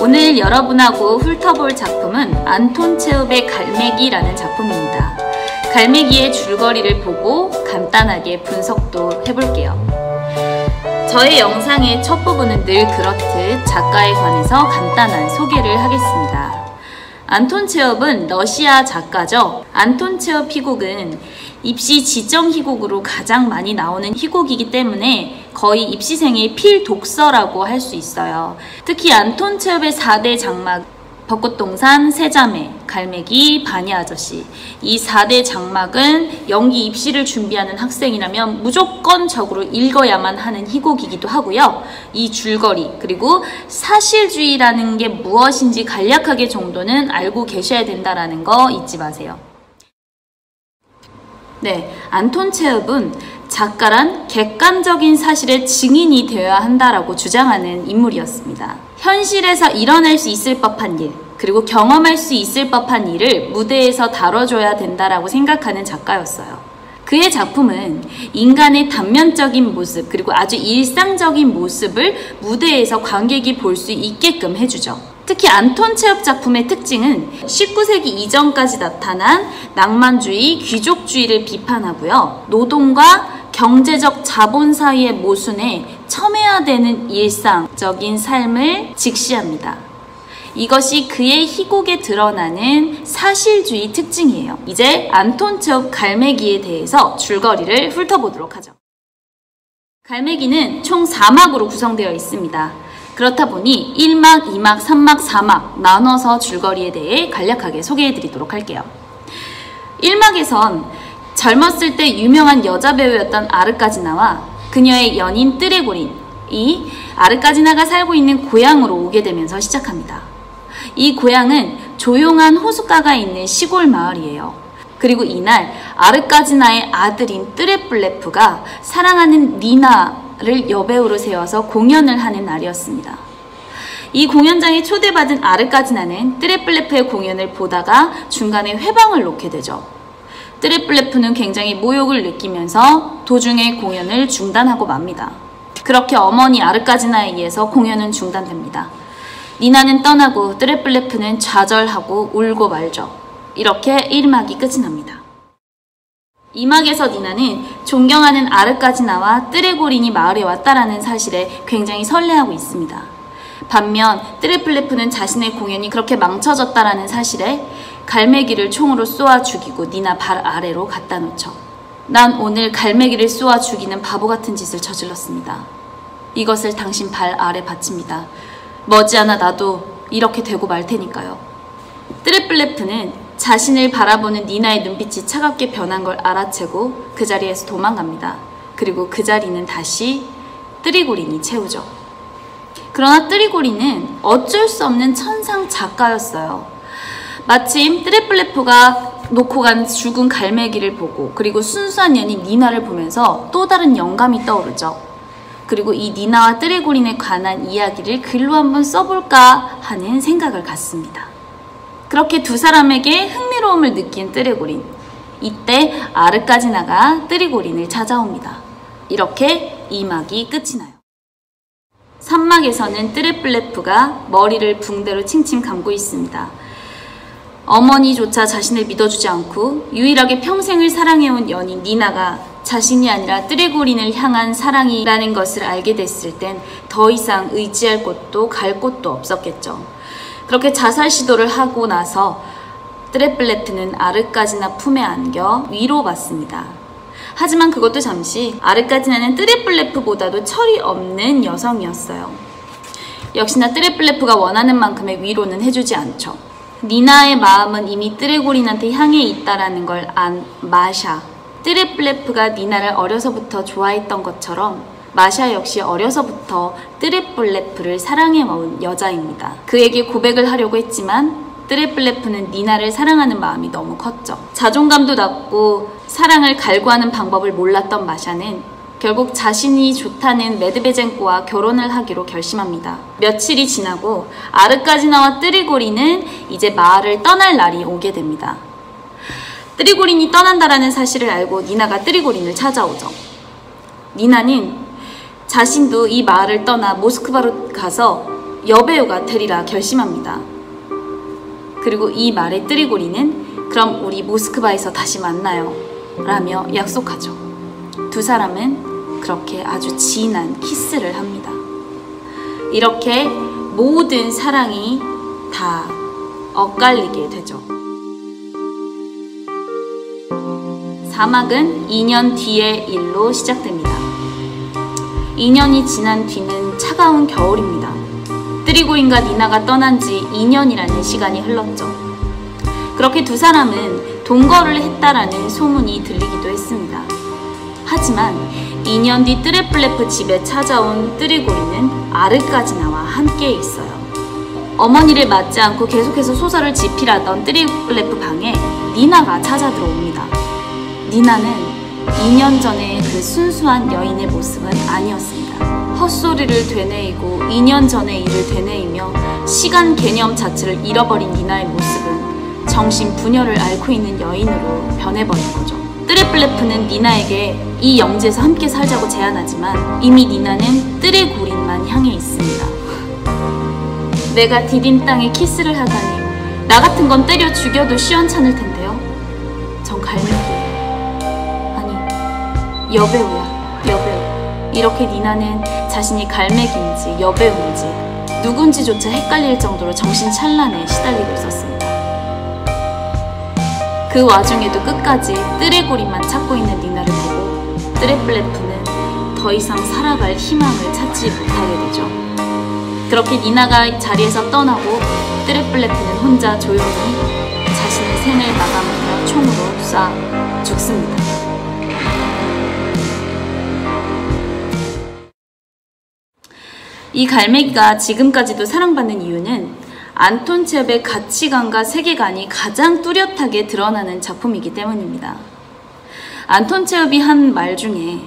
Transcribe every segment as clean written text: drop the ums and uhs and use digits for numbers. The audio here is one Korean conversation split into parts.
오늘 여러분하고 훑어볼 작품은 안톤 체흐의 갈매기라는 작품입니다. 갈매기의 줄거리를 보고 간단하게 분석도 해볼게요. 저의 영상의 첫 부분은 늘 그렇듯 작가에 관해서 간단한 소개를 하겠습니다. 안톤 체흐는 러시아 작가죠. 안톤 체흐 희곡은 입시 지정 희곡으로 가장 많이 나오는 희곡이기 때문에 거의 입시생의 필독서라고 할 수 있어요. 특히 안톤 체흐의 4대 장막, 벚꽃동산, 세자매, 갈매기, 바니아저씨, 이 4대 장막은 연기 입시를 준비하는 학생이라면 무조건적으로 읽어야만 하는 희곡이기도 하고요. 이 줄거리 그리고 사실주의라는 게 무엇인지 간략하게 정도는 알고 계셔야 된다는 거 잊지 마세요. 네, 안톤 체흐는 작가란 객관적인 사실의 증인이 되어야 한다라고 주장하는 인물이었습니다. 현실에서 일어날 수 있을 법한 일, 그리고 경험할 수 있을 법한 일을 무대에서 다뤄줘야 된다라고 생각하는 작가였어요. 그의 작품은 인간의 단면적인 모습, 그리고 아주 일상적인 모습을 무대에서 관객이 볼 수 있게끔 해주죠. 특히 안톤 체흐 작품의 특징은 19세기 이전까지 나타난 낭만주의, 귀족주의를 비판하고요. 노동과 경제적 자본 사이의 모순에 첨예화되는 일상적인 삶을 직시합니다. 이것이 그의 희곡에 드러나는 사실주의 특징이에요. 이제 안톤 체흐 갈매기에 대해서 줄거리를 훑어보도록 하죠. 갈매기는 총 4막으로 구성되어 있습니다. 그렇다 보니 1막, 2막, 3막, 4막 나눠서 줄거리에 대해 간략하게 소개해드리도록 할게요. 1막에선 젊었을 때 유명한 여자 배우였던 아르까지나와 그녀의 연인 뜨레고린이 아르까지나가 살고 있는 고향으로 오게 되면서 시작합니다. 이 고향은 조용한 호숫가가 있는 시골 마을이에요. 그리고 이날 아르까지나의 아들인 뜨레플레프가 사랑하는 니나를 여배우로 세워서 공연을 하는 날이었습니다. 이 공연장에 초대받은 아르까지나는 뜨레플레프의 공연을 보다가 중간에 회방을 놓게 되죠. 뜨레플레프는 굉장히 모욕을 느끼면서 도중에 공연을 중단하고 맙니다. 그렇게 어머니 아르까지나에 의해서 공연은 중단됩니다. 니나는 떠나고 뜨레플레프는 좌절하고 울고 말죠. 이렇게 1막이 끝이 납니다. 2막에서 니나는 존경하는 아르까지나와 뜨레고린이 마을에 왔다라는 사실에 굉장히 설레하고 있습니다. 반면 뜨레플레프는 자신의 공연이 그렇게 망쳐졌다라는 사실에 갈매기를 총으로 쏘아 죽이고 니나 발 아래로 갖다 놓죠. 난 오늘 갈매기를 쏘아 죽이는 바보 같은 짓을 저질렀습니다. 이것을 당신 발 아래 바칩니다. 머지않아 나도 이렇게 되고 말 테니까요. 뜨레플레프는 자신을 바라보는 니나의 눈빛이 차갑게 변한 걸 알아채고 그 자리에서 도망갑니다. 그리고 그 자리는 다시 뜨리고린이 채우죠. 그러나 뜨리고린은 어쩔 수 없는 천상 작가였어요. 마침 뜨레플레프가 놓고 간 죽은 갈매기를 보고 그리고 순수한 연인 니나를 보면서 또 다른 영감이 떠오르죠. 그리고 이 니나와 뜨레고린에 관한 이야기를 글로 한번 써볼까 하는 생각을 갖습니다. 그렇게 두 사람에게 흥미로움을 느낀 뜨레고린. 이때 아르까지나가 뜨레고린을 찾아옵니다. 이렇게 2막이 끝이 나요. 3막에서는 뜨레플레프가 머리를 붕대로 칭칭 감고 있습니다. 어머니조차 자신을 믿어주지 않고 유일하게 평생을 사랑해온 연인 니나가 자신이 아니라 뜨레고린을 향한 사랑이라는 것을 알게 됐을 땐 더 이상 의지할 곳도 갈 곳도 없었겠죠. 그렇게 자살 시도를 하고 나서 뜨레플레프는 아르까지나 품에 안겨 위로받습니다. 하지만 그것도 잠시. 아르까지나는 뜨레플레프보다도 철이 없는 여성이었어요. 역시나 뜨레플레프가 원하는 만큼의 위로는 해주지 않죠. 니나의 마음은 이미 뜨레고린한테 향해 있다라는 걸 안 마샤. 뜨레플레프가 니나를 어려서부터 좋아했던 것처럼 마샤 역시 어려서부터 뜨레플레프를 사랑해온 여자입니다. 그에게 고백을 하려고 했지만 뜨레플레프는 니나를 사랑하는 마음이 너무 컸죠. 자존감도 낮고 사랑을 갈구하는 방법을 몰랐던 마샤는 결국 자신이 좋다는 메드베젠코와 결혼을 하기로 결심합니다. 며칠이 지나고 아르까지나와 뜨리고린은 이제 마을을 떠날 날이 오게 됩니다. 뜨리고린이 떠난다라는 사실을 알고 니나가 뜨리고린을 찾아오죠. 니나는 자신도 이 마을을 떠나 모스크바로 가서 여배우가 되리라 결심합니다. 그리고 이 말에 뜨리고리는 그럼 우리 모스크바에서 다시 만나요 라며 약속하죠. 두 사람은 그렇게 아주 진한 키스를 합니다. 이렇게 모든 사랑이 다 엇갈리게 되죠. 사막은 2년 뒤의 일로 시작됩니다. 2년이 지난 뒤는 차가운 겨울입니다. 뜨리고린과 니나가 떠난 지 2년이라는 시간이 흘렀죠. 그렇게 두 사람은 동거를 했다라는 소문이 들리기도 했습니다. 하지만 2년 뒤 뜨레플레프 집에 찾아온 뜨리고리는 아르까지나와 함께 있어요. 어머니를 맞지 않고 계속해서 소설을 집필하던 뜨리플레프 방에 니나가 찾아 들어옵니다. 니나는 2년 전의 그 순수한 여인의 모습은 아니었습니다. 헛소리를 되뇌이고 2년 전의 일을 되뇌이며 시간 개념 자체를 잃어버린 니나의 모습은 정신 분열을 앓고 있는 여인으로 변해버린 거죠. 뜨레플레프는 니나에게 이 영지에서 함께 살자고 제안하지만 이미 니나는 뜨레고린만 향해 있습니다. 내가 디딘 땅에 키스를 하다니 나 같은 건 때려 죽여도 시원찮을 텐데요. 전 갈매기예요. 아니, 여배우야, 여배우. 이렇게 니나는 자신이 갈매기인지 여배우인지 누군지조차 헷갈릴 정도로 정신찬란에 시달리고 있었습니다. 그 와중에도 끝까지 뜨레고리만 찾고 있는 니나를 보고 뜨레플레프는 더 이상 살아갈 희망을 찾지 못하게 되죠. 그렇게 니나가 자리에서 떠나고 뜨레플레프는 혼자 조용히 자신의 생을 마감하며 총으로 쏴 죽습니다. 이 갈매기가 지금까지도 사랑받는 이유는 안톤 체홉의 가치관과 세계관이 가장 뚜렷하게 드러나는 작품이기 때문입니다. 안톤 체홉이 한 말 중에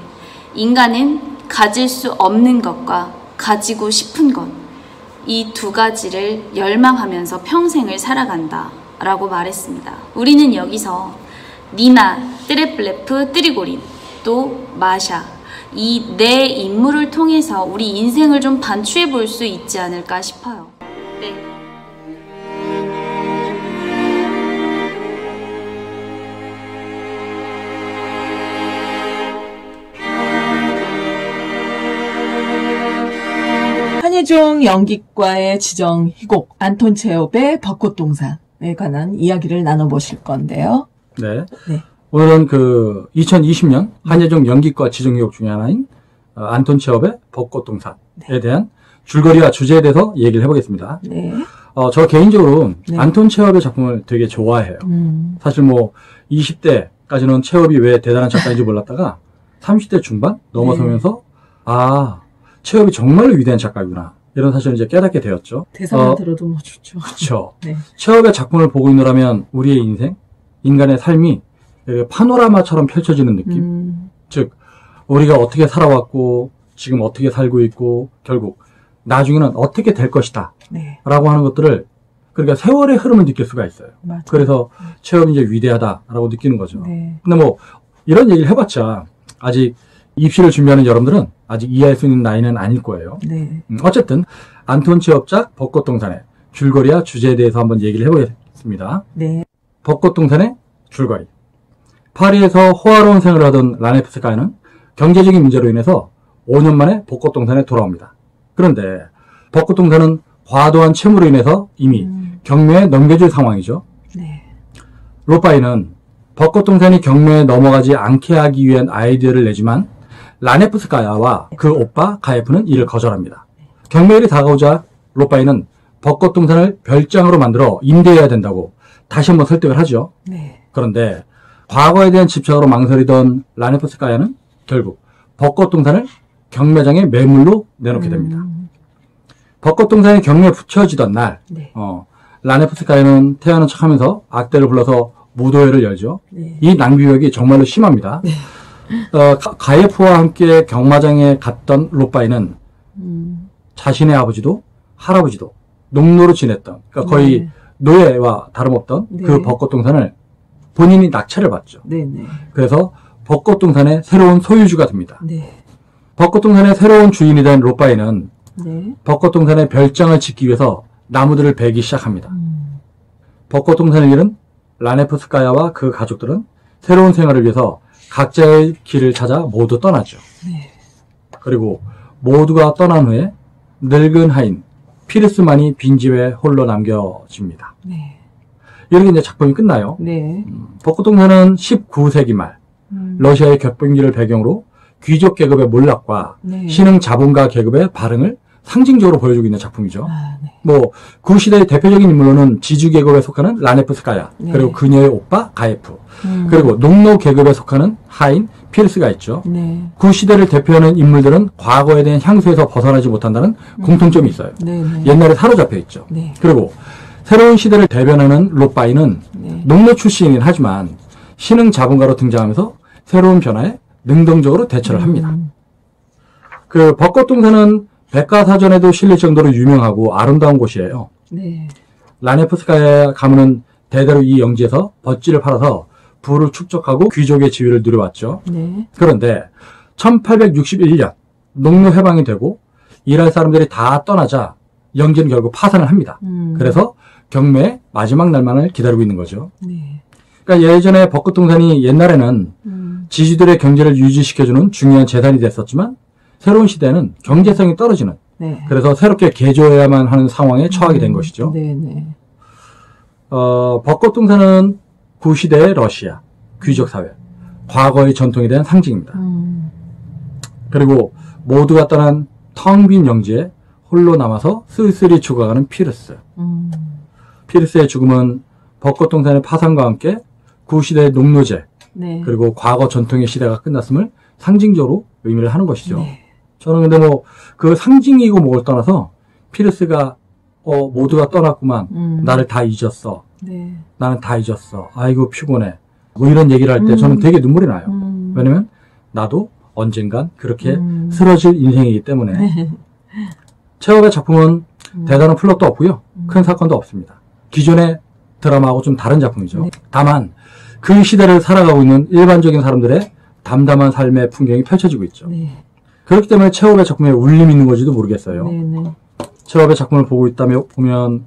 인간은 가질 수 없는 것과 가지고 싶은 것, 이 두 가지를 열망하면서 평생을 살아간다 라고 말했습니다. 우리는 여기서 니나, 뜨레플레프, 뜨리고린, 또 마샤, 이 네 인물을 통해서 우리 인생을 좀 반추해 볼 수 있지 않을까 싶어요. 네. 한예종 연기과의 지정 희곡 안톤 체홉의 벚꽃동산에 관한 이야기를 나눠보실 건데요. 네. 오늘은 그 2020년 한예종 연기과 지정 희곡 중에 하나인 안톤 체홉의 벚꽃동산에 대한 줄거리와 주제에 대해서 얘기를 해보겠습니다. 네. 저 개인적으로 안톤 체홉의 작품을 되게 좋아해요. 사실 뭐 20대까지는 체홉이 왜 대단한 작가인지 몰랐다가 30대 중반 넘어서면서 체홉이 정말로 위대한 작가구나 이런 사실을 이제 깨닫게 되었죠. 대사만 들어도 뭐 좋죠. 그렇죠. 네. 체홉의 작품을 보고 있느라면 우리의 인생, 인간의 삶이 파노라마처럼 펼쳐지는 느낌. 즉 우리가 어떻게 살아왔고 지금 어떻게 살고 있고 결국 나중에는 어떻게 될 것이다 라고 하는 것들을 그러니까 세월의 흐름을 느낄 수가 있어요. 맞아요. 그래서 체홉이 이제 위대하다라고 느끼는 거죠. 네. 근데 뭐 이런 얘기를 해봤자 아직 입시를 준비하는 여러분들은 아직 이해할 수 있는 나이는 아닐 거예요. 네. 어쨌든 안톤 체홉작 벚꽃동산의 줄거리와 주제에 대해서 한번 얘기를 해보겠습니다. 네. 벚꽃동산의 줄거리. 파리에서 호화로운 생활을 하던 라네프스카야는 경제적인 문제로 인해서 5년 만에 벚꽃동산에 돌아옵니다. 그런데 벚꽃동산은 과도한 채무로 인해서 이미 경매에 넘겨질 상황이죠. 네. 로파이는 벚꽃동산이 경매에 넘어가지 않게 하기 위한 아이디어를 내지만 라네프스카야와 그 오빠 가예프는 이를 거절합니다. 경매일이 다가오자 로파이는 벚꽃동산을 별장으로 만들어 임대해야 된다고 다시 한번 설득을 하죠. 네. 그런데 과거에 대한 집착으로 망설이던 라네프스카야는 결국 벚꽃동산을 경매장에 매물로 내놓게 됩니다. 벚꽃동산이 경매에 붙여지던 날 라네프스카야는 태어난 척하면서 악대를 불러서 무도회를 열죠. 네. 이 낭비욕이 정말로 심합니다. 네. 가예프와 함께 경마장에 갔던 로파이는 자신의 아버지도 할아버지도 농노로 지냈던 그러니까 거의 노예와 다름없던 그 벚꽃동산을 본인이 낙찰을 받죠. 그래서 벚꽃동산의 새로운 소유주가 됩니다. 벚꽃동산의 새로운 주인이 된 로파이는 네. 벚꽃동산의 별장을 짓기 위해서 나무들을 베기 시작합니다. 벚꽃동산을 잃은 라네프스카야와 그 가족들은 새로운 생활을 위해서 각자의 길을 찾아 모두 떠나죠. 네. 그리고 모두가 떠난 후에 늙은 하인 피르스만이 빈집에 홀로 남겨집니다. 네. 이렇게 이제 작품이 끝나요. 네. 벚꽃동산은 19세기 말 러시아의 격변기를 배경으로 귀족 계급의 몰락과 네. 신흥 자본가 계급의 발흥을 상징적으로 보여주고 있는 작품이죠. 아, 네. 뭐 그 시대의 대표적인 인물로는 지주 계급에 속하는 라네프스카야, 네. 그리고 그녀의 오빠 가예프, 그리고 농노 계급에 속하는 하인 피르스가 있죠. 네. 그 시대를 대표하는 인물들은 과거에 대한 향수에서 벗어나지 못한다는 공통점이 있어요. 네. 네. 옛날에 사로잡혀 있죠. 네. 그리고 새로운 시대를 대변하는 로빠이는 네. 농노 출신이긴 하지만 신흥 자본가로 등장하면서 새로운 변화에 능동적으로 대처를 합니다. 그 벚꽃동산은 백과사전에도 실릴 정도로 유명하고 아름다운 곳이에요. 네. 라네프스카야 가문은 대대로 이 영지에서 벚지를 팔아서 부를 축적하고 귀족의 지위를 누려왔죠. 네. 그런데 1861년 농노 해방이 되고 일할 사람들이 다 떠나자 영지는 결국 파산을 합니다. 그래서 경매의 마지막 날만을 기다리고 있는 거죠. 네. 그러니까 예전에 벚꽃동산이 옛날에는 지주들의 경제를 유지시켜주는 중요한 재산이 됐었지만 새로운 시대는 경제성이 떨어지는, 네. 그래서 새롭게 개조해야만 하는 상황에 처하게 된 것이죠. 네. 네. 벚꽃동산은 구시대의 러시아 귀족사회, 과거의 전통에 대한 상징입니다. 그리고 모두가 떠난 텅 빈 영지에 홀로 남아서 쓸쓸히 죽어가는 피르스. 피르스의 죽음은 벚꽃동산의 파산과 함께 구시대의 농노제, 네. 그리고 과거 전통의 시대가 끝났음을 상징적으로 의미를 하는 것이죠. 네. 저는 근데 뭐 그 상징이고 뭐를 떠나서 피르스가 모두가 떠났구만. 나를 다 잊었어. 네. 나는 다 잊었어. 아이고 피곤해. 뭐 이런 얘기를 할 때 저는 되게 눈물이 나요. 왜냐면 나도 언젠간 그렇게 쓰러질 인생이기 때문에. 체홉의 작품은 대단한 플롯도 없고요. 큰 사건도 없습니다. 기존의 드라마하고 좀 다른 작품이죠. 네. 다만 그 시대를 살아가고 있는 일반적인 사람들의 담담한 삶의 풍경이 펼쳐지고 있죠. 네. 그렇기 때문에 체홉의 작품에 울림이 있는 건지도 모르겠어요. 네. 네. 체홉의 작품을 보고 있다면 보면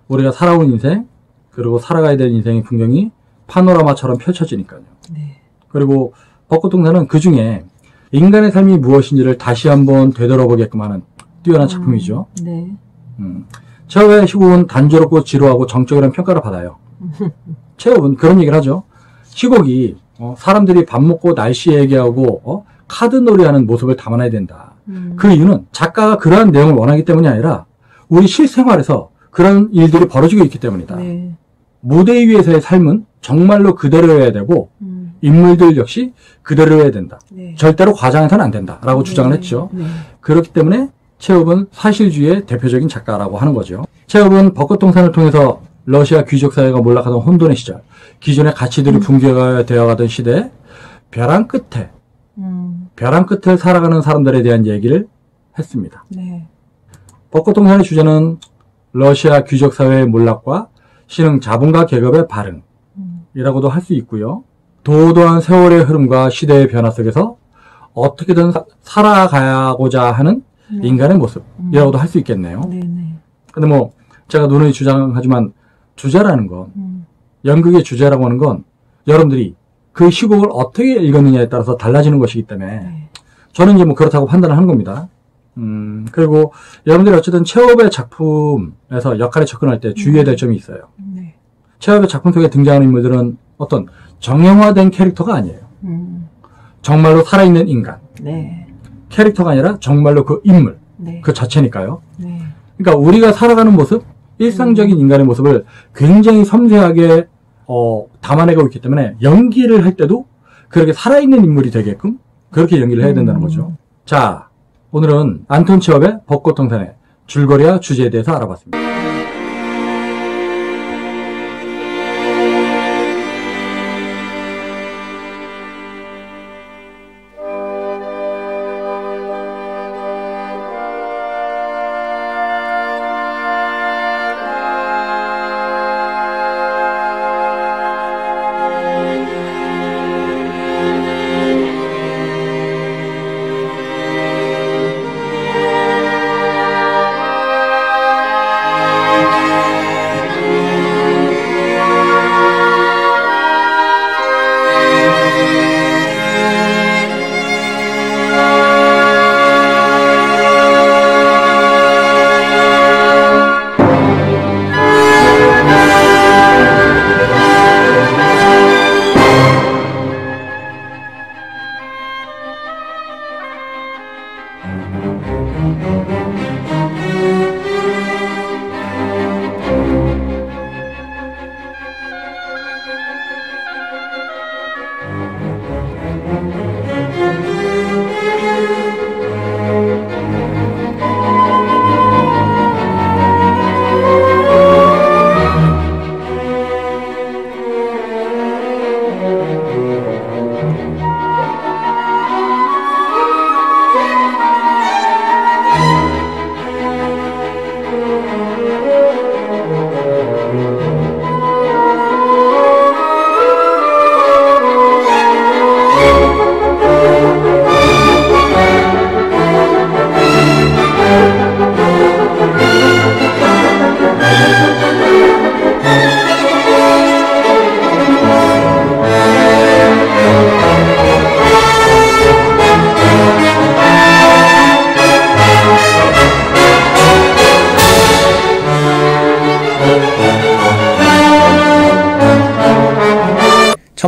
우리가 살아온 인생, 그리고 살아가야 될 인생의 풍경이 파노라마처럼 펼쳐지니까요. 네. 그리고 벚꽃동산은 그 중에 인간의 삶이 무엇인지를 다시 한번 되돌아보게끔 하는 뛰어난 작품이죠. 네. 체홉의 희곡은 단조롭고 지루하고 정적이라는 평가를 받아요. 체홉은 그런 얘기를 하죠. 희곡이 사람들이 밥 먹고 날씨 얘기하고 카드놀이하는 모습을 담아내야 된다. 그 이유는 작가가 그러한 내용을 원하기 때문이 아니라 우리 실생활에서 그런 일들이 벌어지고 있기 때문이다. 네. 무대 위에서의 삶은 정말로 그대로여야 되고 인물들 역시 그대로여야 된다. 네. 절대로 과장해서는 안 된다라고 주장을 했죠. 네. 그렇기 때문에 체홉은 사실주의의 대표적인 작가라고 하는 거죠. 체홉은 벚꽃동산을 통해서 러시아 귀족사회가 몰락하던 혼돈의 시절, 기존의 가치들이 붕괴되어가던 시대에 벼랑 끝을 살아가는 사람들에 대한 얘기를 했습니다. 네. 벚꽃동산의 주제는 러시아 귀족사회의 몰락과 신흥 자본가 계급의 발흥이라고도 할 수 있고요. 도도한 세월의 흐름과 시대의 변화 속에서 어떻게든 살아가고자 하는 인간의 모습이라고도 할 수 있겠네요. 네네. 근데 뭐 제가 누누이 주장하지만 주제라는 건 연극의 주제라고 하는 건 여러분들이 그 시곡을 어떻게 읽었느냐에 따라서 달라지는 것이기 때문에 네. 저는 이제 뭐 그렇다고 판단을 하는 겁니다. 그리고 여러분들이 어쨌든 체홉의 작품에서 역할에 접근할 때 주의해야 될 점이 있어요. 네. 체홉의 작품 속에 등장하는 인물들은 어떤 정형화된 캐릭터가 아니에요. 정말로 살아있는 인간. 네. 캐릭터가 아니라 정말로 그 인물. 네. 그 자체니까요. 네. 그러니까 우리가 살아가는 모습, 일상적인 인간의 모습을 굉장히 섬세하게 담아내고 있기 때문에 연기를 할 때도 그렇게 살아있는 인물이 되게끔 그렇게 연기를 해야 된다는 거죠. 자, 오늘은 안톤 체홉의 벚꽃동산의 줄거리와 주제에 대해서 알아봤습니다.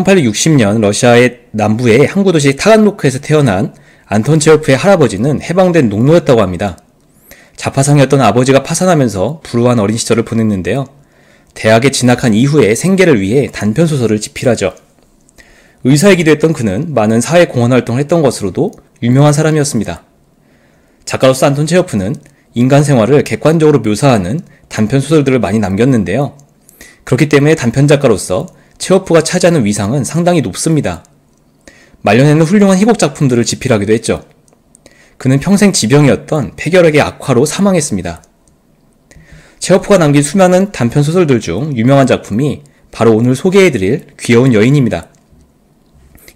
1860년 러시아의 남부의 항구 도시 타간로크에서 태어난 안톤 체호프의 할아버지는 해방된 농노였다고 합니다. 자파상이었던 아버지가 파산하면서 불우한 어린 시절을 보냈는데요. 대학에 진학한 이후에 생계를 위해 단편소설을 집필하죠. 의사이기도 했던 그는 많은 사회 공헌 활동을 했던 것으로도 유명한 사람이었습니다. 작가로서 안톤 체호프는 인간 생활을 객관적으로 묘사하는 단편소설들을 많이 남겼는데요. 그렇기 때문에 단편작가로서 체호프가 차지하는 위상은 상당히 높습니다. 말년에는 훌륭한 희곡 작품들을 집필하기도 했죠. 그는 평생 지병이었던 폐결핵의 악화로 사망했습니다. 체호프가 남긴 수많은 단편소설들 중 유명한 작품이 바로 오늘 소개해드릴 귀여운 여인입니다.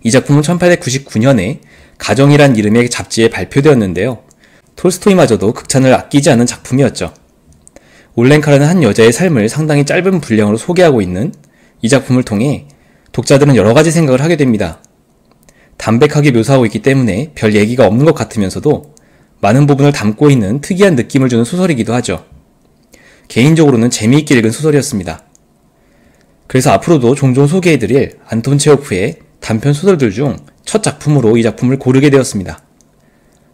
이 작품은 1899년에 가정이란 이름의 잡지에 발표되었는데요. 톨스토이마저도 극찬을 아끼지 않은 작품이었죠. 올렌카라는 한 여자의 삶을 상당히 짧은 분량으로 소개하고 있는 이 작품을 통해 독자들은 여러 가지 생각을 하게 됩니다. 담백하게 묘사하고 있기 때문에 별 얘기가 없는 것 같으면서도 많은 부분을 담고 있는 특이한 느낌을 주는 소설이기도 하죠. 개인적으로는 재미있게 읽은 소설이었습니다. 그래서 앞으로도 종종 소개해드릴 안톤 체호프의 단편 소설들 중 첫 작품으로 이 작품을 고르게 되었습니다.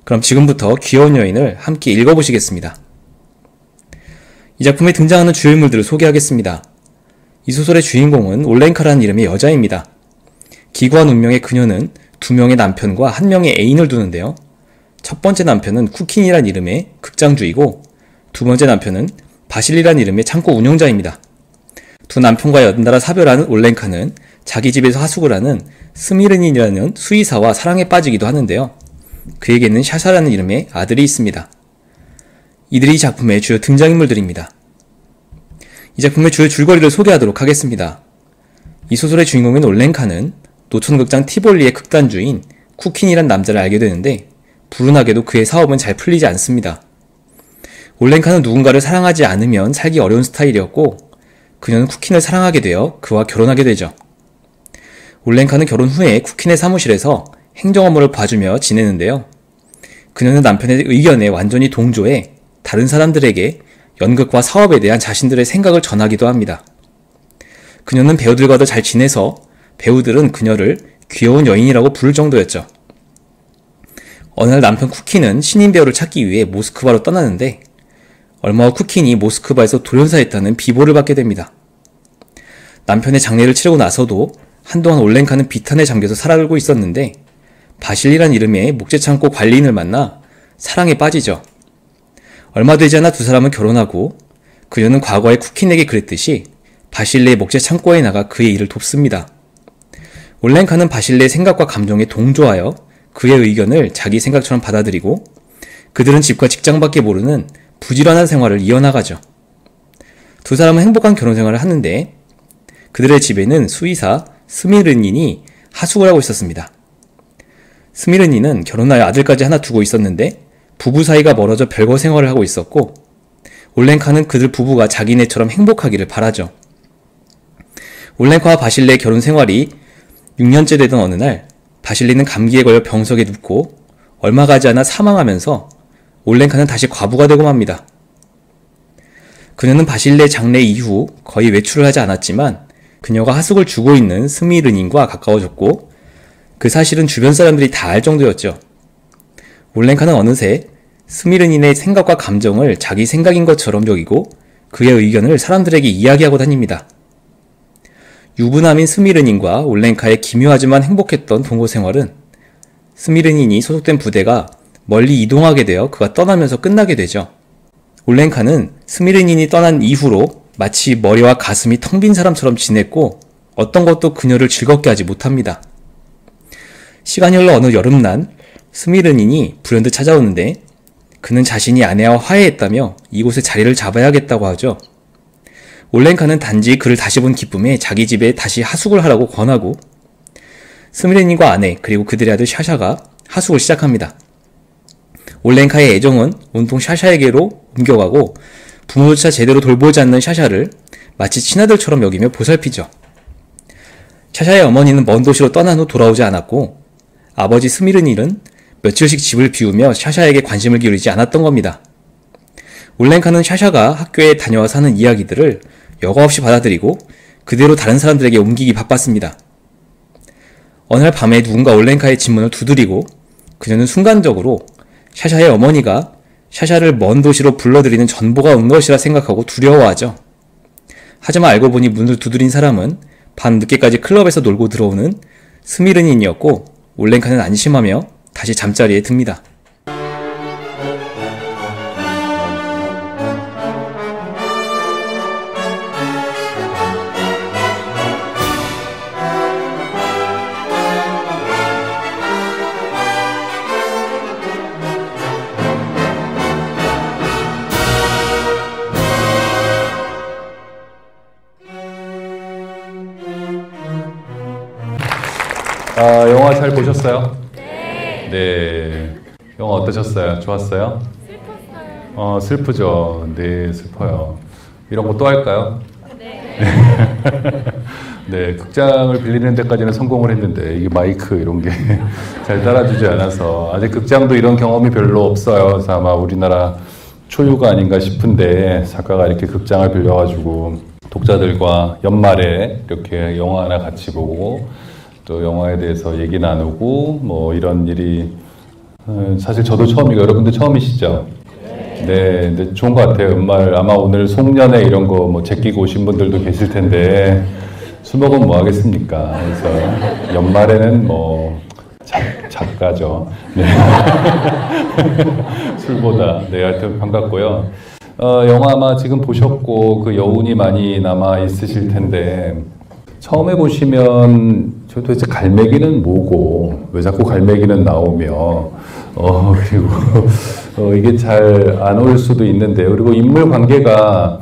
그럼 지금부터 귀여운 여인을 함께 읽어보시겠습니다. 이 작품에 등장하는 주요 인물들을 소개하겠습니다. 이 소설의 주인공은 올렌카라는 이름의 여자입니다. 기구한 운명의 그녀는 2명의 남편과 1명의 애인을 두는데요. 첫 번째 남편은 쿠킨이란 이름의 극장주이고 두 번째 남편은 바실리란 이름의 창고 운영자입니다. 두 남편과 연달아 사별하는 올렌카는 자기 집에서 하숙을 하는 스미르닌이라는 수의사와 사랑에 빠지기도 하는데요. 그에게는 샤샤라는 이름의 아들이 있습니다. 이들이 이 작품의 주요 등장인물들입니다. 이 작품의 주요 줄거리를 소개하도록 하겠습니다. 이 소설의 주인공인 올렌카는 노천극장 티볼리의 극단주인 쿠킨이란 남자를 알게 되는데 불운하게도 그의 사업은 잘 풀리지 않습니다. 올렌카는 누군가를 사랑하지 않으면 살기 어려운 스타일이었고 그녀는 쿠킨을 사랑하게 되어 그와 결혼하게 되죠. 올렌카는 결혼 후에 쿠킨의 사무실에서 행정 업무를 봐주며 지내는데요. 그녀는 남편의 의견에 완전히 동조해 다른 사람들에게 연극과 사업에 대한 자신들의 생각을 전하기도 합니다. 그녀는 배우들과도 잘 지내서 배우들은 그녀를 귀여운 여인이라고 부를 정도였죠. 어느 날 남편 쿠킨은 신인 배우를 찾기 위해 모스크바로 떠나는데 얼마 후 쿠킨이 모스크바에서 돌연사했다는 비보를 받게 됩니다. 남편의 장례를 치르고 나서도 한동안 올렌카는 비탄에 잠겨서 살아가고 있었는데 바실리란 이름의 목재창고 관리인을 만나 사랑에 빠지죠. 얼마 되지 않아 두 사람은 결혼하고 그녀는 과거에 쿠킨에게 그랬듯이 바실레의 목재창고에 나가 그의 일을 돕습니다. 올렌카는 바실레의 생각과 감정에 동조하여 그의 의견을 자기 생각처럼 받아들이고 그들은 집과 직장밖에 모르는 부지런한 생활을 이어나가죠. 두 사람은 행복한 결혼생활을 하는데 그들의 집에는 수의사 스미르닌이 하숙을 하고 있었습니다. 스미르닌은 결혼하여 아들까지 하나 두고 있었는데 부부 사이가 멀어져 별거 생활을 하고 있었고 올렌카는 그들 부부가 자기네처럼 행복하기를 바라죠. 올렌카와 바실레의 결혼 생활이 6년째 되던 어느 날 바실리는 감기에 걸려 병석에 눕고 얼마 가지 않아 사망하면서 올렌카는 다시 과부가 되고 맙니다. 그녀는 바실레 장례 이후 거의 외출을 하지 않았지만 그녀가 하숙을 주고 있는 스미르닌과 가까워졌고 그 사실은 주변 사람들이 다 알 정도였죠. 올렌카는 어느새 스미르닌의 생각과 감정을 자기 생각인 것처럼 여기고 그의 의견을 사람들에게 이야기하고 다닙니다. 유부남인 스미르닌과 올렌카의 기묘하지만 행복했던 동거 생활은 스미르닌이 소속된 부대가 멀리 이동하게 되어 그가 떠나면서 끝나게 되죠. 올렌카는 스미르닌이 떠난 이후로 마치 머리와 가슴이 텅 빈 사람처럼 지냈고 어떤 것도 그녀를 즐겁게 하지 못합니다. 시간이 흘러 어느 여름날 스미르닌이 불현듯 찾아오는데 그는 자신이 아내와 화해했다며 이곳에 자리를 잡아야겠다고 하죠. 올렌카는 단지 그를 다시 본 기쁨에 자기 집에 다시 하숙을 하라고 권하고 스미르닌과 아내 그리고 그들의 아들 샤샤가 하숙을 시작합니다. 올렌카의 애정은 온통 샤샤에게로 옮겨가고 부모조차 제대로 돌보지 않는 샤샤를 마치 친아들처럼 여기며 보살피죠. 샤샤의 어머니는 먼 도시로 떠난 후 돌아오지 않았고 아버지 스미르닌은 며칠씩 집을 비우며 샤샤에게 관심을 기울이지 않았던 겁니다. 올렌카는 샤샤가 학교에 다녀와서 하는 이야기들을 여과 없이 받아들이고 그대로 다른 사람들에게 옮기기 바빴습니다. 어느 날 밤에 누군가 올렌카의 집문을 두드리고 그녀는 순간적으로 샤샤의 어머니가 샤샤를 먼 도시로 불러들이는 전보가 온 것이라 생각하고 두려워하죠. 하지만 알고 보니 문을 두드린 사람은 밤 늦게까지 클럽에서 놀고 들어오는 스미르닌이었고 올렌카는 안심하며 다시 잠자리에 듭니다. 영화 잘 보셨어요? 네. 영화 어떠셨어요? 좋았어요? 슬펐어요. 슬프죠. 네, 슬퍼요. 이런 거 또 할까요? 네. 네, 극장을 빌리는 데까지는 성공을 했는데 이게 마이크 이런 게 잘 따라주지 않아서 아직 극장도 이런 경험이 별로 없어요. 그래서 아마 우리나라 초유가 아닌가 싶은데 작가가 이렇게 극장을 빌려가지고 독자들과 연말에 이렇게 영화 하나 같이 보고 또 영화에 대해서 얘기 나누고 뭐 이런 일이 사실 저도 처음이고 여러분들 처음이시죠? 네, 근데 좋은 것 같아요. 연말 아마 오늘 송년회 이런 거 뭐 제끼고 오신 분들도 계실 텐데 술 먹으면 뭐 하겠습니까? 그래서 연말에는 뭐 작가죠. 네. 술보다. 네, 하여튼 반갑고요. 영화 아마 지금 보셨고 그 여운이 많이 남아 있으실 텐데 처음에 보시면 도대체 갈매기는 뭐고 왜 자꾸 갈매기는 나오며 그리고 이게 잘 안 올 수도 있는데요. 그리고 인물 관계가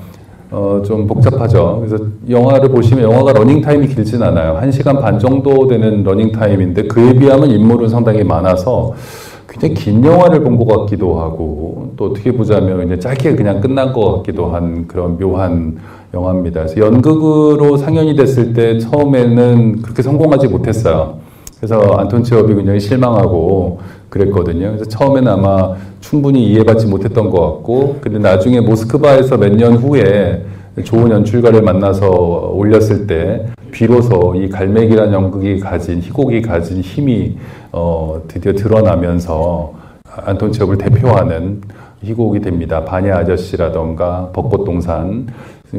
좀 복잡하죠. 그래서 영화를 보시면 영화가 러닝타임이 길진 않아요. 1시간 반 정도 되는 러닝타임인데 그에 비하면 인물은 상당히 많아서 굉장히 긴 영화를 본 것 같기도 하고 또 어떻게 보자면 이제 짧게 그냥 끝난 것 같기도 한 그런 묘한 영화입니다. 그래서 연극으로 상연이 됐을 때 처음에는 그렇게 성공하지 못했어요. 그래서 안톤 체홉이 굉장히 실망하고 그랬거든요. 그래서 처음에는 아마 충분히 이해받지 못했던 것 같고 근데 나중에 모스크바에서 몇 년 후에 좋은 연출가를 만나서 올렸을 때 비로소 이 갈매기란 연극이 가진 희곡이 가진 힘이 드디어 드러나면서 안톤 체홉을 대표하는 희곡이 됩니다. 반야 아저씨라던가 벚꽃동산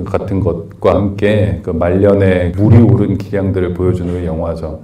같은 것과 함께 그 말년에 물이 오른 기량들을 보여주는 영화죠.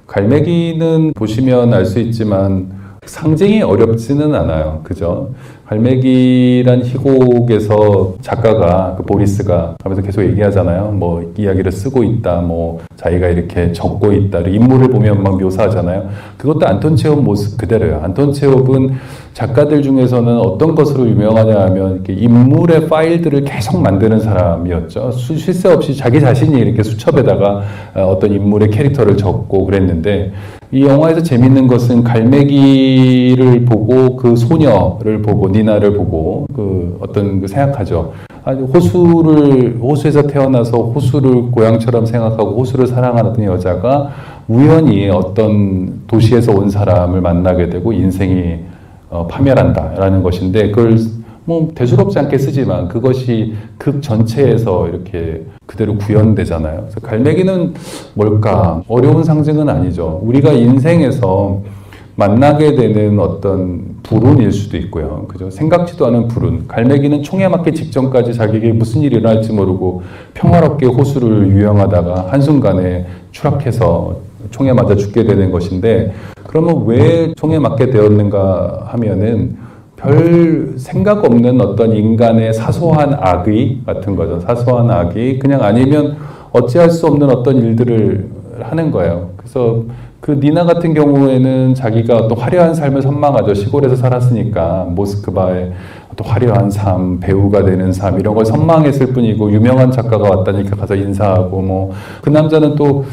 갈매기는 보시면 알 수 있지만 상징이 어렵지는 않아요. 그죠? 갈매기란 희곡에서 작가가 그 보리스가 하면서 계속 얘기하잖아요. 뭐 이야기를 쓰고 있다, 뭐 자기가 이렇게 적고 있다. 인물을 보면 막 묘사하잖아요. 그것도 안톤 체홉 모습 그대로예요. 안톤 체홉은 작가들 중에서는 어떤 것으로 유명하냐 하면 이렇게 인물의 파일들을 계속 만드는 사람이었죠. 쉴 새 없이 자기 자신이 이렇게 수첩에다가 어떤 인물의 캐릭터를 적고 그랬는데 이 영화에서 재밌는 것은 갈매기를 보고 그 소녀를 보고 니나를 보고 그 어떤 그 생각하죠. 호수에서 태어나서 호수를 고향처럼 생각하고 호수를 사랑하는 여자가 우연히 어떤 도시에서 온 사람을 만나게 되고 인생이 파멸한다라는 것인데 그걸 뭐 대수롭지 않게 쓰지만 그것이 극 전체에서 이렇게 그대로 구현되잖아요. 그래서 갈매기는 뭘까? 어려운 상징은 아니죠. 우리가 인생에서 만나게 되는 어떤 불운일 수도 있고요. 그죠? 생각지도 않은 불운. 갈매기는 총에 맞기 직전까지 자기에게 무슨 일이 일어날지 모르고 평화롭게 호수를 유영하다가 한순간에 추락해서 총에 맞아 죽게 되는 것인데 그러면 왜 총에 맞게 되었는가 하면은 별 생각 없는 어떤 인간의 사소한 악의 같은 거죠. 사소한 악의 그냥 아니면 어찌할 수 없는 어떤 일들을 하는 거예요. 그래서 그 니나 같은 경우에는 자기가 어떤 화려한 삶을 선망하죠. 시골에서 살았으니까 모스크바의 어떤 화려한 삶, 배우가 되는 삶 이런 걸 선망했을 뿐이고 유명한 작가가 왔다니까 가서 인사하고 뭐 그 남자는 또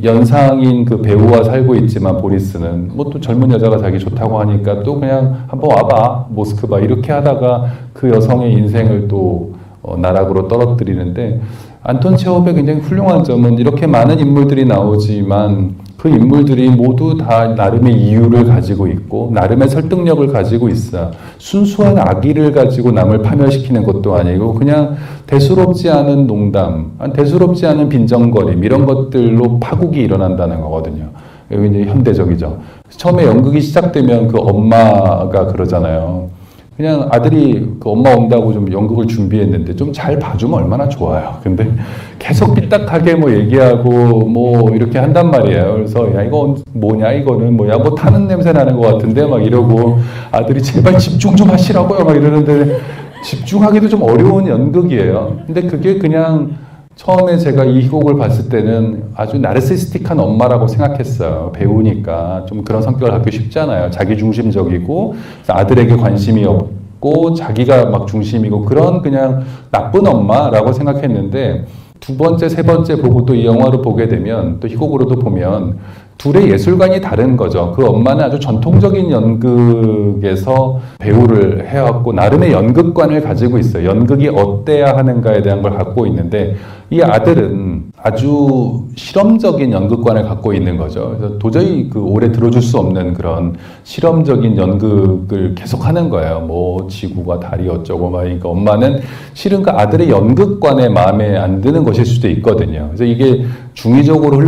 연상인 그 배우와 살고 있지만 보리스는 뭐 또 젊은 여자가 자기 좋다고 하니까 또 그냥 한번 와봐 모스크바 이렇게 하다가 그 여성의 인생을 또 나락으로 떨어뜨리는데 안톤 체홉의 굉장히 훌륭한 점은 이렇게 많은 인물들이 나오지만 그 인물들이 모두 다 나름의 이유를 가지고 있고 나름의 설득력을 가지고 있어. 순수한 악의를 가지고 남을 파멸시키는 것도 아니고 그냥 대수롭지 않은 농담, 대수롭지 않은 빈정거림 이런 것들로 파국이 일어난다는 거거든요. 여기 이제 현대적이죠. 처음에 연극이 시작되면 그 엄마가 그러잖아요. 그냥 아들이 그 엄마 온다고 좀 연극을 준비했는데 좀 잘 봐주면 얼마나 좋아요. 근데 계속 삐딱하게 뭐 얘기하고 뭐 이렇게 한단 말이에요. 그래서 야 이거 뭐냐 이거는 뭐야 뭐 타는 냄새 나는 것 같은데 막 이러고 아들이 제발 집중 좀 하시라고요 막 이러는데 집중하기도 좀 어려운 연극이에요. 근데 그게 그냥 처음에 제가 이 희곡을 봤을 때는 아주 나르시스틱한 엄마라고 생각했어요. 배우니까 좀 그런 성격을 갖기 쉽잖아요. 자기중심적이고 아들에게 관심이 없고 자기가 막 중심이고 그런 그냥 나쁜 엄마라고 생각했는데 두 번째, 세 번째 보고 또 이 영화를 보게 되면 또 희곡으로도 보면 둘의 예술관이 다른 거죠. 그 엄마는 아주 전통적인 연극에서 배우를 해왔고 나름의 연극관을 가지고 있어요. 연극이 어때야 하는가에 대한 걸 갖고 있는데 이 아들은 아주 실험적인 연극관을 갖고 있는 거죠. 그래서 도저히 그 오래 들어줄 수 없는 그런 실험적인 연극을 계속 하는 거예요. 뭐 지구가 달이 어쩌고 막 그러니까 엄마는 실은 그 아들의 연극관에 마음에 안 드는 것일 수도 있거든요. 그래서 이게 중의적으로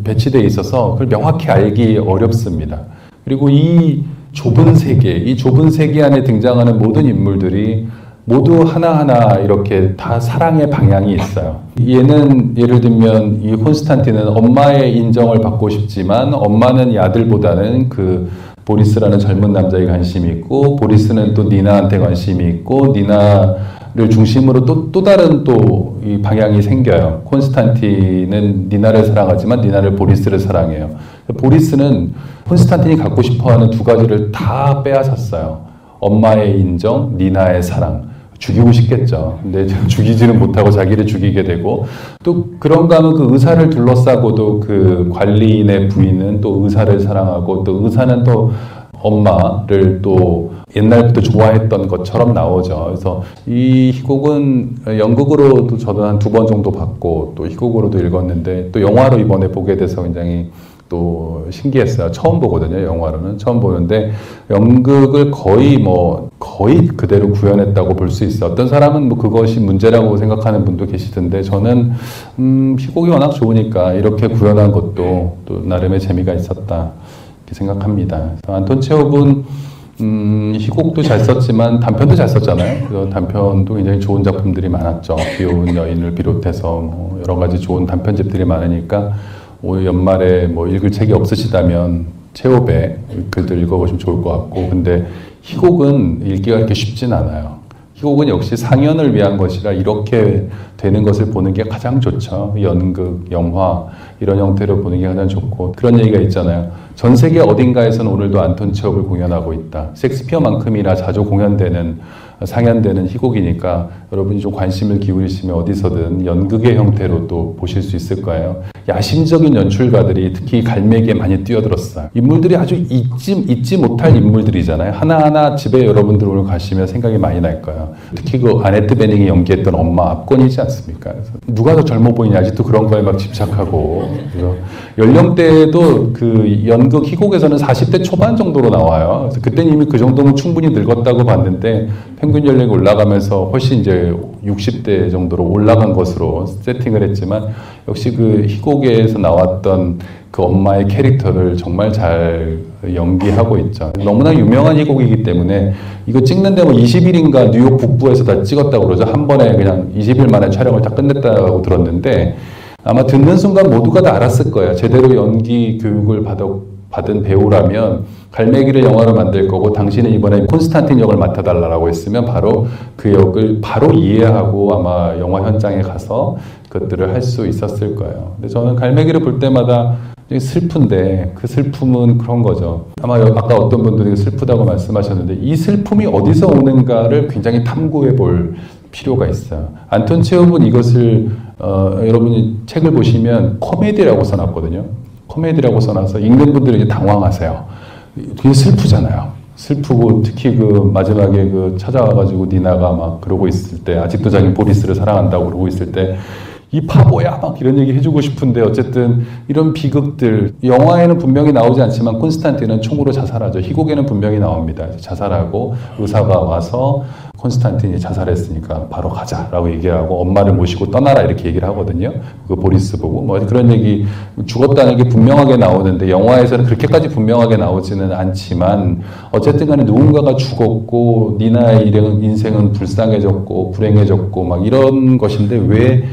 배치되어 있어서 그걸 명확히 알기 어렵습니다. 그리고 이 좁은 세계 안에 등장하는 모든 인물들이 모두 하나하나 이렇게 다 사랑의 방향이 있어요. 얘는 예를 들면 이 콘스탄틴은 엄마의 인정을 받고 싶지만 엄마는 이 아들보다는 그 보리스라는 젊은 남자에 관심이 있고 보리스는 또 니나한테 관심이 있고 니나를 중심으로 또 다른 또 이 방향이 생겨요. 콘스탄틴은 니나를 사랑하지만 니나를 보리스를 사랑해요. 보리스는 콘스탄틴이 갖고 싶어하는 두 가지를 다 빼앗았어요. 엄마의 인정, 니나의 사랑. 죽이고 싶겠죠. 근데 죽이지는 못하고 자기를 죽이게 되고 또 그런가 하면 그 의사를 둘러싸고도 그 관리인의 부인은 또 의사를 사랑하고 또 의사는 또 엄마를 또 옛날부터 좋아했던 것처럼 나오죠. 그래서 이 희곡은 연극으로도 저도 한 2번 정도 봤고 또 희곡으로도 읽었는데 또 영화로 이번에 보게 돼서 굉장히 또 신기했어요. 처음 보거든요. 영화로는 처음 보는데 연극을 거의 그대로 구현했다고 볼 수 있어요. 어떤 사람은 뭐 그것이 문제라고 생각하는 분도 계시던데 저는 희곡이 워낙 좋으니까 이렇게 구현한 것도 또 나름의 재미가 있었다 이렇게 생각합니다. 안톤 체홉은 희곡도 잘 썼지만 단편도 잘 썼잖아요. 그래서 단편도 굉장히 좋은 작품들이 많았죠. 귀여운 여인을 비롯해서 뭐 여러 가지 좋은 단편집들이 많으니까 올 연말에 뭐 읽을 책이 없으시다면 체홉의 글들 읽어보시면 좋을 것 같고 근데 희곡은 읽기가 그렇게 쉽진 않아요. 희곡은 역시 상연을 위한 것이라 이렇게 되는 것을 보는 게 가장 좋죠. 연극, 영화 이런 형태로 보는 게 가장 좋고 그런 얘기가 있잖아요. 전 세계 어딘가에서는 오늘도 안톤 체홉을 공연하고 있다. 섹스피어만큼이나 자주 상연되는 희곡이니까 여러분이 좀 관심을 기울이시면 어디서든 연극의 형태로 또 보실 수 있을 거예요. 야심적인 연출가들이 특히 갈매기에 많이 뛰어들었어요. 인물들이 아주 잊지 못할 인물들이잖아요. 하나하나 집에 여러분들 오늘 가시면 생각이 많이 날 거예요. 특히 그 아네트 베닝이 연기했던 엄마 압권이지 않습니까? 그래서 누가 더 젊어 보이냐 아직도 그런 거에 막 집착하고 그래서 연령대도 그 연극 희곡에서는 40대 초반 정도로 나와요. 그래서 그때는 이미 그 정도면 충분히 늙었다고 봤는데 평균 연령이 올라가면서 훨씬 이제 60대 정도로 올라간 것으로 세팅을 했지만 역시 그 희곡에서 나왔던 그 엄마의 캐릭터를 정말 잘 연기하고 있죠. 너무나 유명한 희곡이기 때문에 이거 찍는데 뭐 20일인가 뉴욕 북부에서 다 찍었다고 그러죠. 한 번에 그냥 20일 만에 촬영을 다 끝냈다고 들었는데 아마 듣는 순간 모두가 다 알았을 거예요. 제대로 연기 교육을 받은 배우라면 갈매기를 영화로 만들 거고 당신은 이번에 콘스탄틴 역을 맡아달라고 했으면 바로 그 역을 바로 이해하고 아마 영화 현장에 가서 그것들을 할 수 있었을 거예요. 근데 저는 갈매기를 볼 때마다 슬픈데 그 슬픔은 그런 거죠. 아마 아까 어떤 분들이 슬프다고 말씀하셨는데 이 슬픔이 어디서 오는가를 굉장히 탐구해 볼 필요가 있어요. 안톤 체홉은 이것을 여러분이 책을 보시면 코미디라고 써놨거든요. 코미디라고 써놔서 읽는 분들이 이제 당황하세요. 되게 슬프잖아요. 슬프고 특히 그 마지막에 그 찾아와가지고 니나가 막 그러고 있을 때 아직도 자기 보리스를 사랑한다고 그러고 있을 때 이 바보야 막 이런 얘기 해주고 싶은데 어쨌든 이런 비극들 영화에는 분명히 나오지 않지만 콘스탄틴은 총으로 자살하죠. 희곡에는 분명히 나옵니다. 자살하고 의사가 와서 콘스탄틴이 자살했으니까 바로 가자라고 얘기하고 엄마를 모시고 떠나라 이렇게 얘기를 하거든요. 그 보리스 보고 뭐 그런 얘기 죽었다는 게 분명하게 나오는데 영화에서는 그렇게까지 분명하게 나오지는 않지만 어쨌든 간에 누군가가 죽었고 니나의 인생은 불쌍해졌고 불행해졌고 막 이런 것인데 왜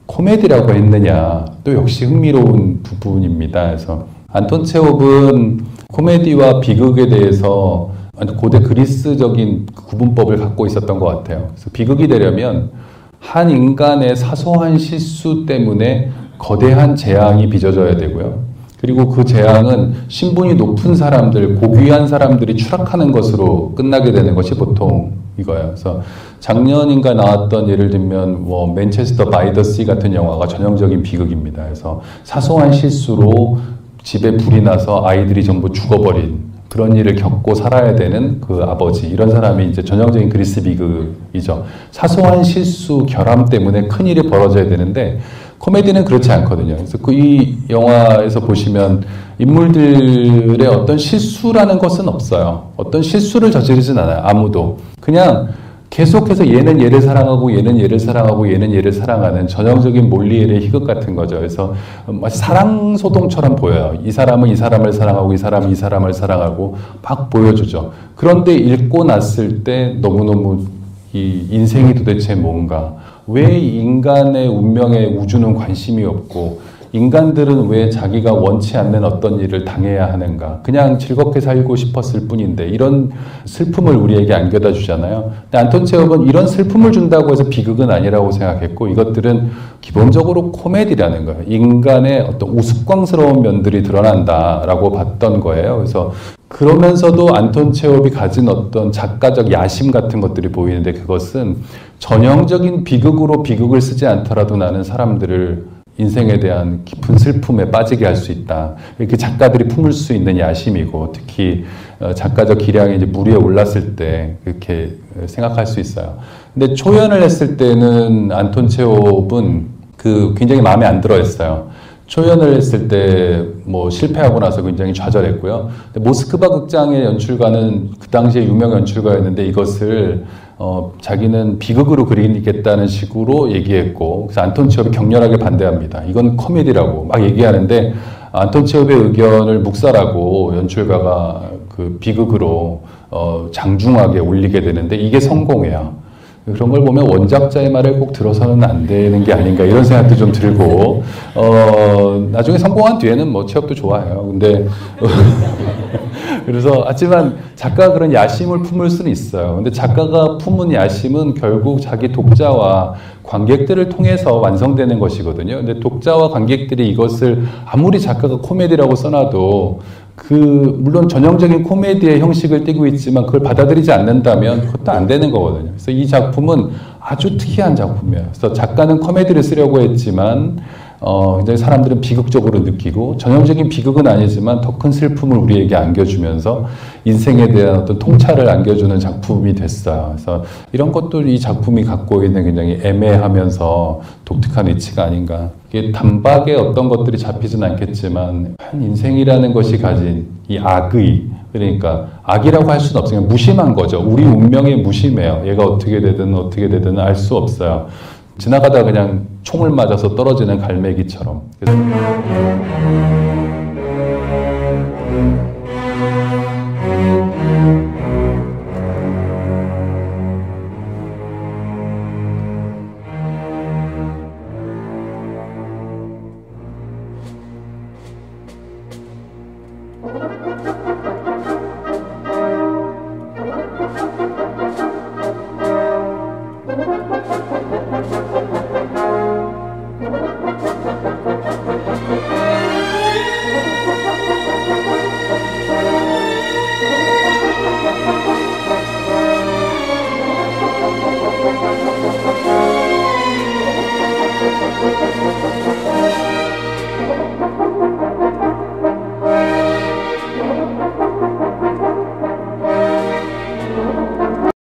코미디라고 했느냐 또 역시 흥미로운 부분입니다. 그래서 안톤 체홉은 코미디와 비극에 대해서 고대 그리스적인 구분법을 갖고 있었던 것 같아요. 그래서 비극이 되려면 한 인간의 사소한 실수 때문에 거대한 재앙이 빚어져야 되고요. 그리고 그 재앙은 신분이 높은 사람들, 고귀한 사람들이 추락하는 것으로 끝나게 되는 것이 보통 이거예요. 그래서 작년인가 나왔던 예를 들면 뭐 맨체스터 바이 더 씨 같은 영화가 전형적인 비극입니다. 그래서 사소한 실수로 집에 불이 나서 아이들이 전부 죽어버린 그런 일을 겪고 살아야 되는 그 아버지 이런 사람이 이제 전형적인 그리스 비극이죠. 사소한 실수, 결함 때문에 큰 일이 벌어져야 되는데 코미디는 그렇지 않거든요. 그래서 이 영화에서 보시면 인물들의 어떤 실수라는 것은 없어요. 어떤 실수를 저지르진 않아요. 아무도. 그냥 계속해서 얘는 얘를 사랑하고 얘는 얘를 사랑하고 얘는 얘를 사랑하는 전형적인 몰리엘의 희극 같은 거죠. 그래서 마치 사랑 소동처럼 보여요. 이 사람은 이 사람을 사랑하고 이 사람은 이 사람을 사랑하고 막 보여주죠. 그런데 읽고 났을 때 너무너무 이 인생이 도대체 뭔가 왜 인간의 운명에 우주는 관심이 없고 인간들은 왜 자기가 원치 않는 어떤 일을 당해야 하는가 그냥 즐겁게 살고 싶었을 뿐인데 이런 슬픔을 우리에게 안겨다 주잖아요. 근데 안톤 체홉은 이런 슬픔을 준다고 해서 비극은 아니라고 생각했고 이것들은 기본적으로 코미디라는 거예요. 인간의 어떤 우스꽝스러운 면들이 드러난다라고 봤던 거예요. 그래서 그러면서도 안톤 체홉이 가진 어떤 작가적 야심 같은 것들이 보이는데 그것은 전형적인 비극으로 비극을 쓰지 않더라도 나는 사람들을 인생에 대한 깊은 슬픔에 빠지게 할 수 있다. 이렇게 작가들이 품을 수 있는 야심이고 특히 작가적 기량이 이제 물 위에 올랐을 때 그렇게 생각할 수 있어요. 근데 초연을 했을 때는 안톤 체홉은 굉장히 마음에 안 들어 했어요. 초연을 했을 때 뭐 실패하고 나서 굉장히 좌절했고요. 근데 모스크바 극장의 연출가는 그 당시에 유명 연출가였는데 이것을 자기는 비극으로 그리겠다는 식으로 얘기했고 그래서 안톤 체홉이 격렬하게 반대합니다. 이건 코미디라고 막 얘기하는데 안톤 체홉의 의견을 묵살하고 연출가가 그 비극으로 장중하게 올리게 되는데 이게 성공해요. 그런 걸 보면 원작자의 말을 꼭 들어서는 안 되는 게 아닌가 이런 생각도 좀 들고 나중에 성공한 뒤에는 뭐 체홉도 좋아해요. 근데 그래서 하지만 작가가 그런 야심을 품을 수는 있어요. 근데 작가가 품은 야심은 결국 자기 독자와 관객들을 통해서 완성되는 것이거든요. 근데 독자와 관객들이 이것을 아무리 작가가 코미디라고 써놔도 물론 전형적인 코미디의 형식을 띠고 있지만 그걸 받아들이지 않는다면 그것도 안 되는 거거든요. 그래서 이 작품은 아주 특이한 작품이에요. 그래서 작가는 코미디를 쓰려고 했지만 굉장히 사람들은 비극적으로 느끼고 전형적인 비극은 아니지만 더 큰 슬픔을 우리에게 안겨주면서 인생에 대한 어떤 통찰을 안겨주는 작품이 됐어요. 그래서 이런 것도 이 작품이 갖고 있는 굉장히 애매하면서 독특한 위치가 아닌가. 이게 단박에 어떤 것들이 잡히진 않겠지만 한 인생이라는 것이 가진 이 악의 그러니까 악이라고 할 수는 없어요. 무심한 거죠. 우리 운명에 무심해요. 얘가 어떻게 되든 알 수 없어요. 지나가다가 그냥 총을 맞아서 떨어지는 갈매기처럼.